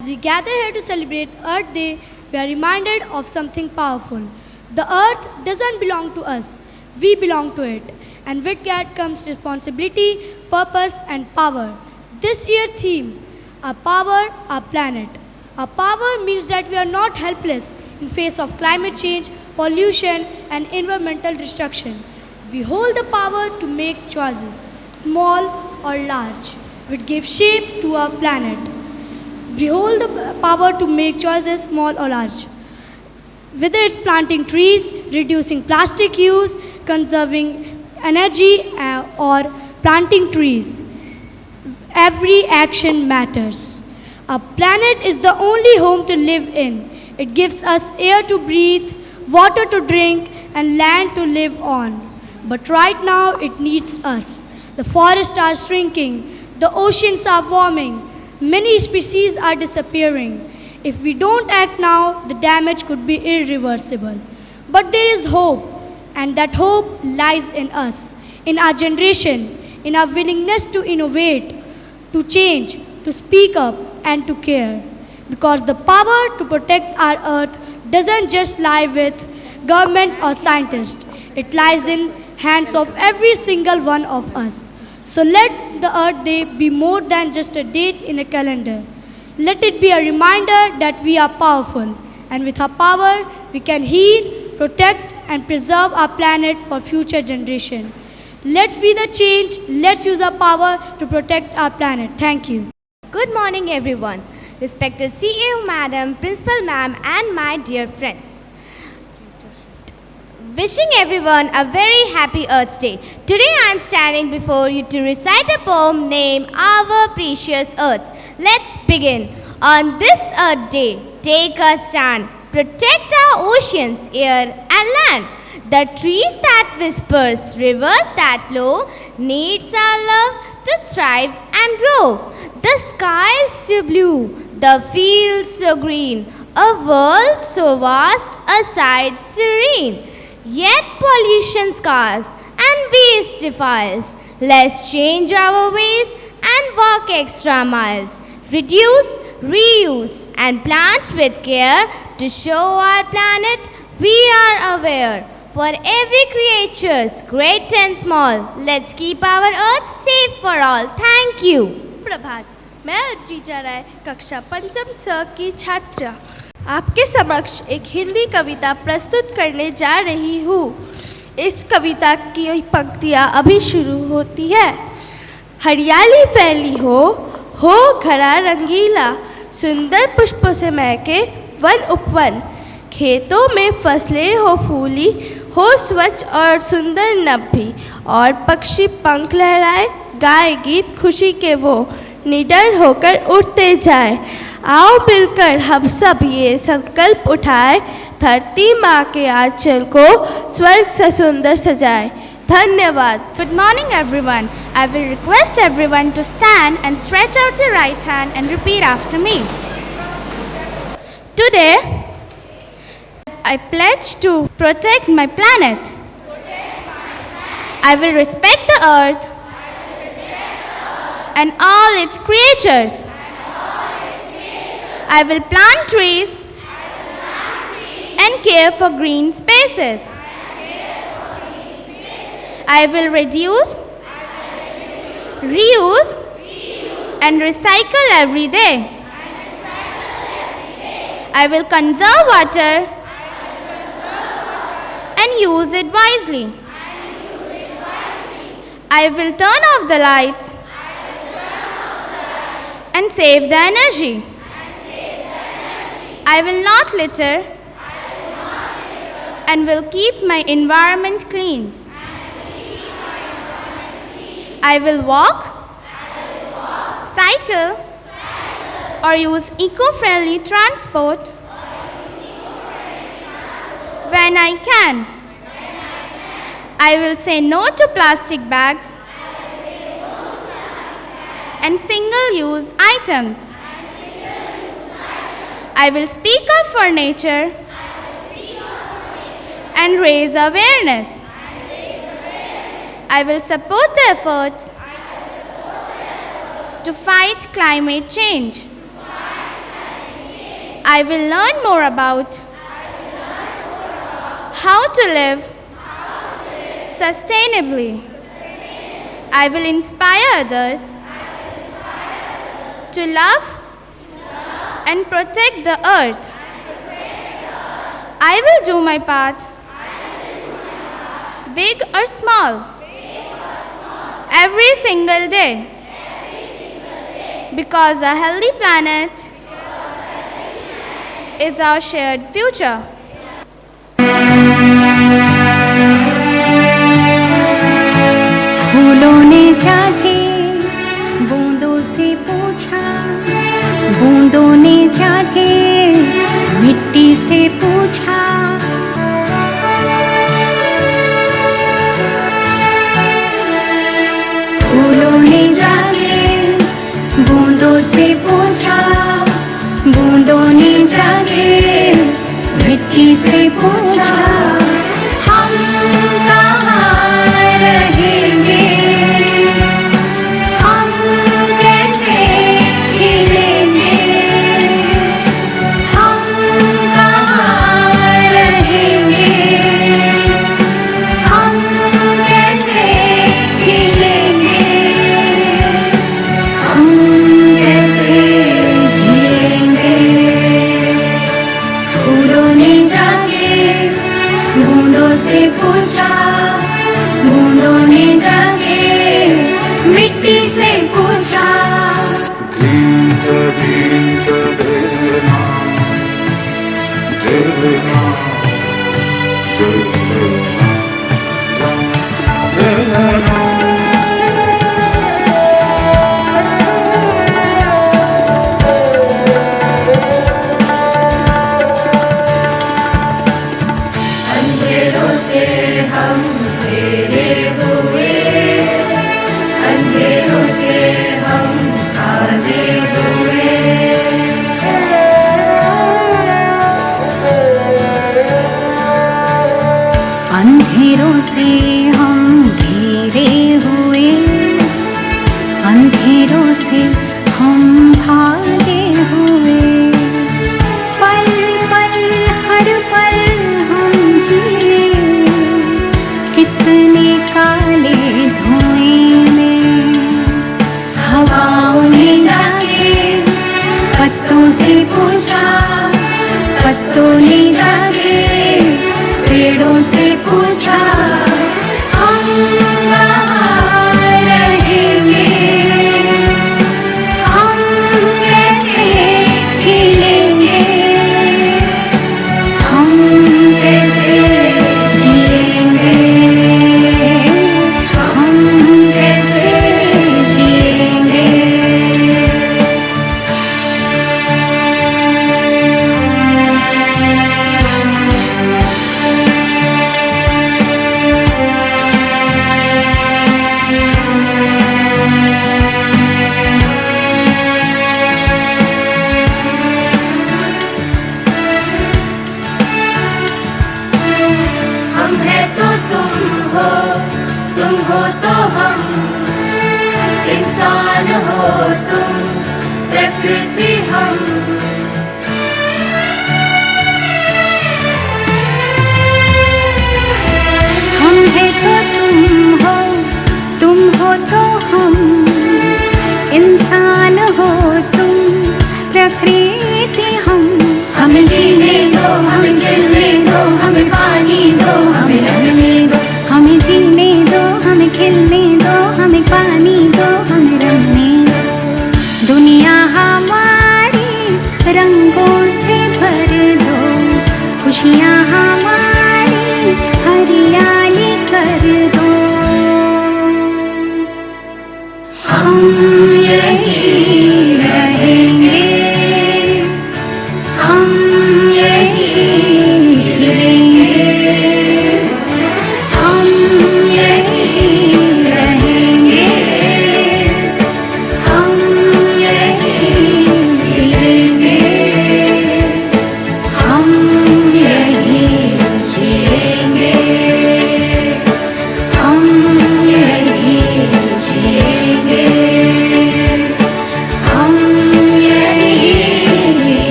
As we gather here to celebrate Earth Day, we are reminded of something powerful. The earth doesn't belong to us, we belong to it. And with that comes responsibility, purpose, and power. This year's theme, our power, our planet. Our power means that we are not helpless in face of climate change, pollution, and environmental destruction. We hold the power to make choices, small or large, which give shape to our planet. We hold the power to make choices, small or large. Whether it's planting trees, reducing plastic use, conserving energy, or planting trees, every action matters. Our planet is the only home to live in. It gives us air to breathe, water to drink, and land to live on. But right now, it needs us. The forests are shrinking, the oceans are warming, many species are disappearing. If we don't act now, the damage could be irreversible. But there is hope, and that hope lies in us, in our generation, in our willingness to innovate, to change, to speak up, and to care. Because the power to protect our earth doesn't just lie with governments or scientists. It lies in hands of every single one of us. So let the Earth Day be more than just a date in a calendar. Let it be a reminder that we are powerful, and with our power, we can heal, protect, and preserve our planet for future generations. Let's be the change. Let's use our power to protect our planet. Thank you. Good morning, everyone. Respected CEO Madam, Principal Ma'am, and my dear friends. Wishing everyone a very happy Earth Day. Today I am standing before you to recite a poem named Our Precious Earth. Let's begin. On this Earth Day, take a stand. Protect our oceans, air, and land. The trees that whispers, rivers that flow, needs our love to thrive and grow. The sky is so blue, the fields so green, a world so vast, a sight serene. Yet pollution scars and waste defiles. Let's change our ways and walk extra miles. Reduce, reuse, and plant with care to show our planet we are aware. For every creatures, great and small, let's keep our earth safe for all. Thank you. प्रभात। मैं अद्रिजा राय कक्षा पंचम स की छात्रा आपके समक्ष एक हिंदी कविता प्रस्तुत करने जा रही हूँ। इस कविता की पंक्तियाँ अभी शुरू होती है। हरियाली फैली हो घरा रंगीला, सुंदर पुष्पों से महके वन उपवन, खेतों में फसलें हो फूली, हो स्वच्छ और सुंदर नभ भी, और पक्षी पंख लहराए, गाए गीत खुशी के वो, निडर होकर उड़ते जाए। आओ मिलकर हम सब ये संकल्प उठाए, धरती माँ के आंचल को स्वर्ग से सुंदर सजाए। धन्यवाद। Good morning, everyone. I will request everyone to stand and stretch out the right hand and repeat after me. Today, I pledge to protect my planet. I will respect the earth and all its creatures. I will plant trees and care for green spaces. I will reduce, reuse, and recycle every day. I will conserve water and use it wisely. I will turn off the lights and save the energy. I will not litter and will keep my environment clean. I will walk, cycle, or use eco-friendly transport when I can. I will say no to plastic bags and single-use items. I will speak up for nature and raise awareness. I will support the efforts to fight climate change. I will learn more about how to live sustainably. I will inspire others to love and protect the earth. I will do my part, big or small, every single day, because a healthy planet is our shared future. फूलों ने जाके बूंदों से पूछा, बूंदों ने जाके मिट्टी से पूछा। फूलों ने जाके बूंदों से पूछा, बूंदों ने जाके मिट्टी से पूछा। हम कहाँ रहेंगे, हम कैसे खिलेंगे, हम कहाँ रहेंगे, हम कैसे खिलेंगे, हम कैसे जिएंगे। फूलों ने जाके बूंदों से पूछा, बूंदों ने जाके मिट्टी से पूछा। अंधेरों से हम घिरे हुए, अंधेरों से हम आगे हुए। अंधेरों से हम घिरे हुए, अंधेरों से हम भागे हुए। पल पल हर पल हम जिए, कितने काले धुएं में। हवाओं ने जाके पत्तों से पूछा, पत्तों ने जाके पेड़ों से पूछा। हम कहाँ रहेंगे, हम कैसे खिलेंगे, हम कैसे जिएंगे, हम कैसे जिएंगे। हम है तो तुम हो तो हम, इंसान हो तुम, प्रकृति हम। हम है तो तुम हो तो हम, इंसान हो तुम, प्रकृति हम। हमें जीने दो, हमें खिलने दो, हमें पानी दो, हमें रंगने दो। हमें जीने दो, हमें खिलने दो, हमें पानी दो, हमें रंगने दो। दुनिया हमारी रंगों से भर दो, खुशियाँ हमारी हरियाली कर दो। हम यही